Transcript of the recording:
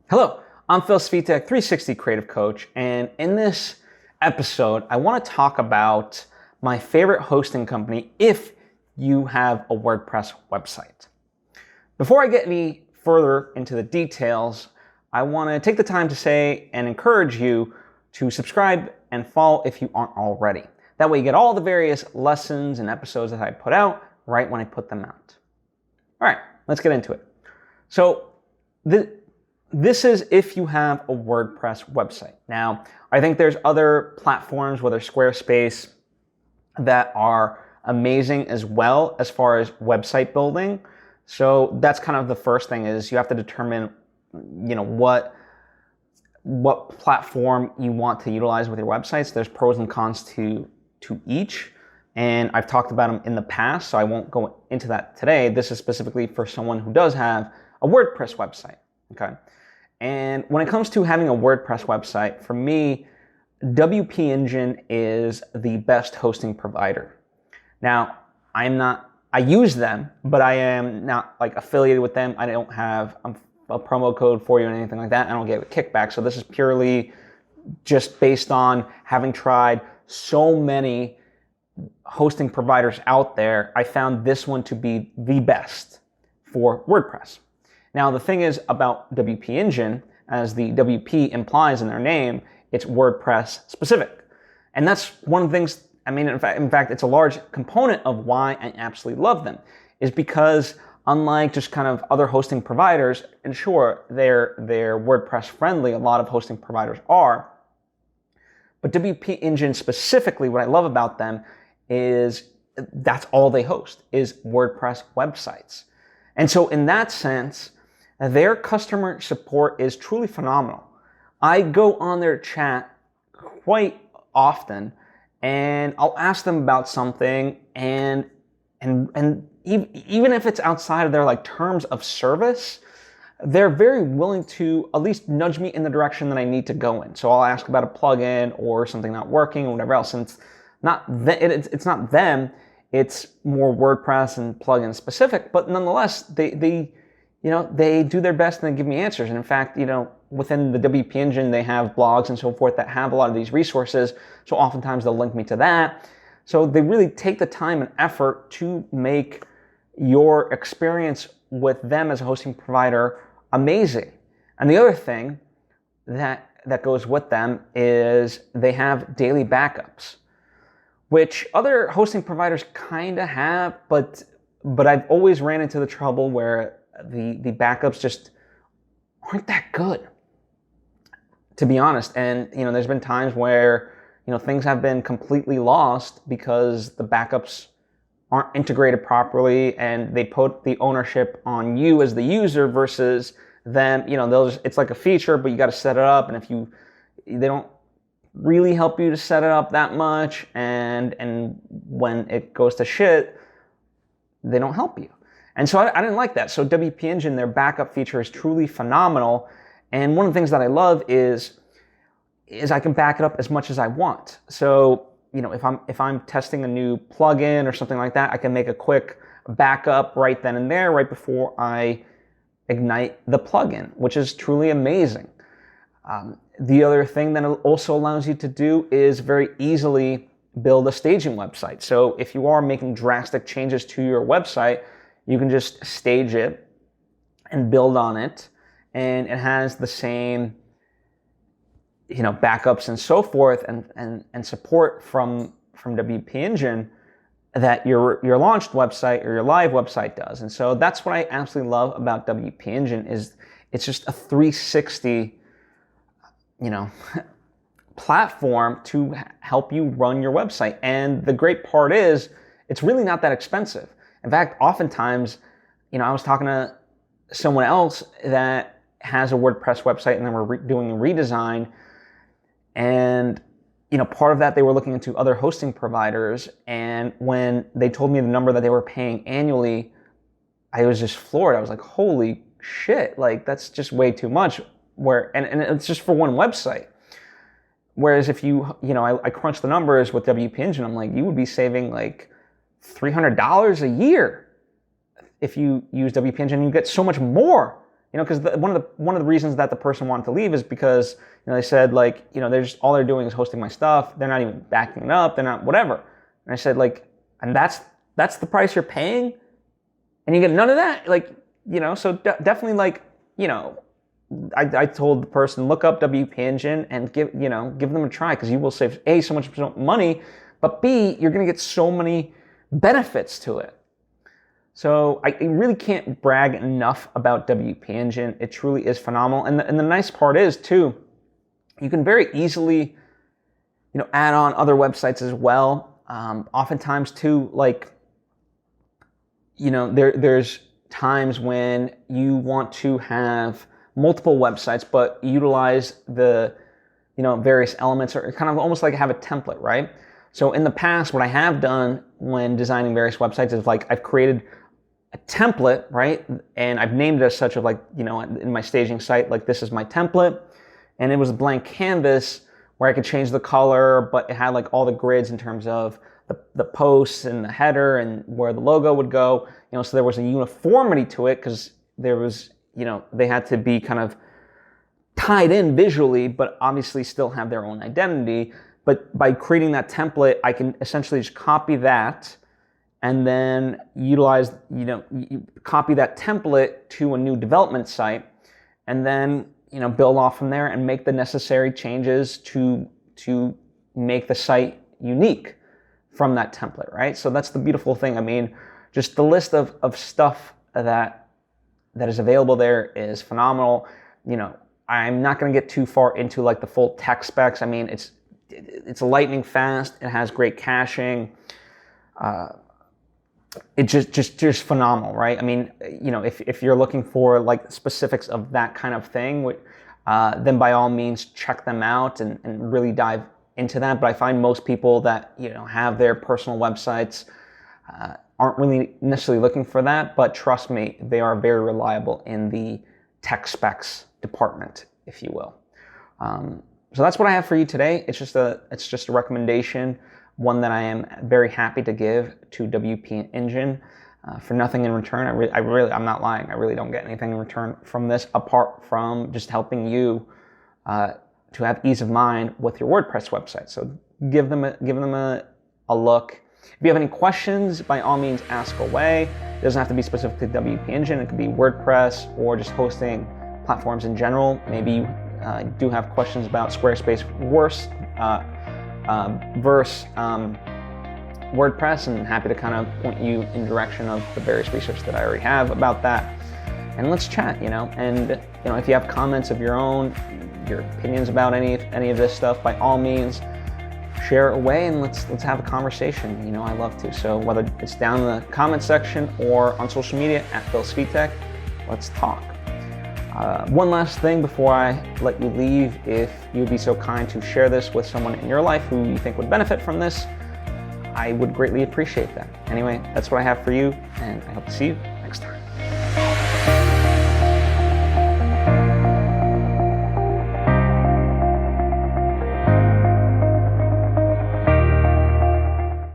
Hello, I'm Phil Svitek, 360 Creative Coach, and in this episode, I want to talk about my favorite hosting company if you have a WordPress website. Before I get any further into the details, I want to take the time to say and encourage you to subscribe and follow if you aren't already. That way you get all the various lessons and episodes that I put out right when I put them out. All right, let's get into it. So this is if you have a WordPress website. Now, I think there's other platforms, whether Squarespace, that are amazing as well as far as website building. So that's kind of the first thing, is you have to determine, what platform you want to utilize with your websites. There's pros and cons to each, and I've talked about them in the past, so I won't go into that today. This is specifically for someone who does have a WordPress website, okay? And when it comes to having a WordPress website, for me, WP Engine is the best hosting provider. Now, I use them, but I am not like affiliated with them. I don't have a promo code for you or anything like that. I don't get a kickback. So this is purely just based on having tried so many hosting providers out there. I found this one to be the best for WordPress. Now, the thing is about WP Engine, as the WP implies in their name, it's WordPress specific. And that's one of the things, in fact, it's a large component of why I absolutely love them, is because unlike just kind of other hosting providers, and sure, they're WordPress friendly, a lot of hosting providers are, but WP Engine specifically, what I love about them is that's all they host, is WordPress websites. And so in that sense, their customer support is truly phenomenal. I go on their chat quite often, and I'll ask them about something, and even if it's outside of their terms of service, they're very willing to at least nudge me in the direction that I need to go in. So I'll ask about a plugin or something not working or whatever else, and it's not them, it's more WordPress and plugin specific, but nonetheless, they do their best and they give me answers. And in fact, within the WP Engine, they have blogs and so forth that have a lot of these resources. So oftentimes they'll link me to that. So they really take the time and effort to make your experience with them as a hosting provider amazing. And the other thing that goes with them is they have daily backups, which other hosting providers kind of have, but I've always ran into the trouble where the backups just aren't that good, to be honest. And there's been times where things have been completely lost because the backups aren't integrated properly, and they put the ownership on you as the user versus them. It's like a feature, but you got to set it up, and they don't really help you to set it up that much, and when it goes to shit, they don't help you. And so I didn't like that. So WP Engine, their backup feature is truly phenomenal. And one of the things that I love is I can back it up as much as I want. So, if I'm testing a new plugin or something like that, I can make a quick backup right then and there, right before I ignite the plugin, which is truly amazing. The other thing that it also allows you to do is very easily build a staging website. So if you are making drastic changes to your website, you can just stage it and build on it, and it has the same, backups and so forth, and support from WP Engine that your launched website or your live website does. And so that's what I absolutely love about WP Engine, is it's just a 360, platform to help you run your website. And the great part is, it's really not that expensive. In fact, oftentimes, I was talking to someone else that has a WordPress website, and then we're doing a redesign. And, part of that, they were looking into other hosting providers. And when they told me the number that they were paying annually, I was just floored. I was like, holy shit, that's just way too much. And it's just for one website. Whereas if I crunched the numbers with WP Engine, I'm like, you would be saving $300 a year if you use WP Engine. You get so much more You know, because one of the reasons that the person wanted to leave is because, you know, they said like, you know, all they're doing is hosting my stuff. They're not even backing it up. They're not whatever. And I said like, and that's the price you're paying, and you get none of that. Like, you know, so definitely like, you know, I told the person, look up WP Engine and give them a try, because you will save A, so much money, but B, you're going to get so many benefits to it. So I really can't brag enough about WP Engine. It truly is phenomenal. And the nice part is too, you can very easily, you know, add on other websites as well. Oftentimes too, like, you know, there's times when you want to have multiple websites, but utilize the, you know, various elements, or kind of almost like have a template, right? So in the past, what I have done when designing various websites is like I've created a template, right? And I've named it as such, of like, you know, in my staging site, like this is my template, and it was a blank canvas where I could change the color, but it had like all the grids in terms of the posts and the header and where the logo would go, you know, so there was a uniformity to it, because there was, you know, they had to be kind of tied in visually, but obviously still have their own identity. But by creating that template, I can essentially just copy that and then utilize, you know, copy that template to a new development site, and then, you know, build off from there and make the necessary changes to make the site unique from that template, right? So that's the beautiful thing. I mean, just the list of stuff that is available there is phenomenal. You know, I'm not going to get too far into like the full tech specs. I mean, it's lightning fast. It has great caching. It's just phenomenal, right? I mean, you know, if you're looking for like specifics of that kind of thing, then by all means check them out and really dive into that. But I find most people that, you know, have their personal websites aren't really necessarily looking for that, but trust me, they are very reliable in the tech specs department, if you will. So that's what I have for you today. It's just a recommendation, one that I am very happy to give to WP Engine for nothing in return. I'm not lying. I really don't get anything in return from this, apart from just helping you to have ease of mind with your WordPress website. So give them a look. If you have any questions, by all means ask away. It doesn't have to be specific to WP Engine. It could be WordPress or just hosting platforms in general. Maybe you do have questions about Squarespace versus WordPress, and happy to kind of point you in the direction of the various research that I already have about that. And let's chat, you know. And you know, if you have comments of your own, your opinions about any of this stuff, by all means share away and let's have a conversation. You know, I love to. So whether it's down in the comment section or on social media at Svitek, let's talk. One last thing before I let you leave, if you would be so kind to share this with someone in your life who you think would benefit from this, I would greatly appreciate that. Anyway, that's what I have for you, and I hope to see you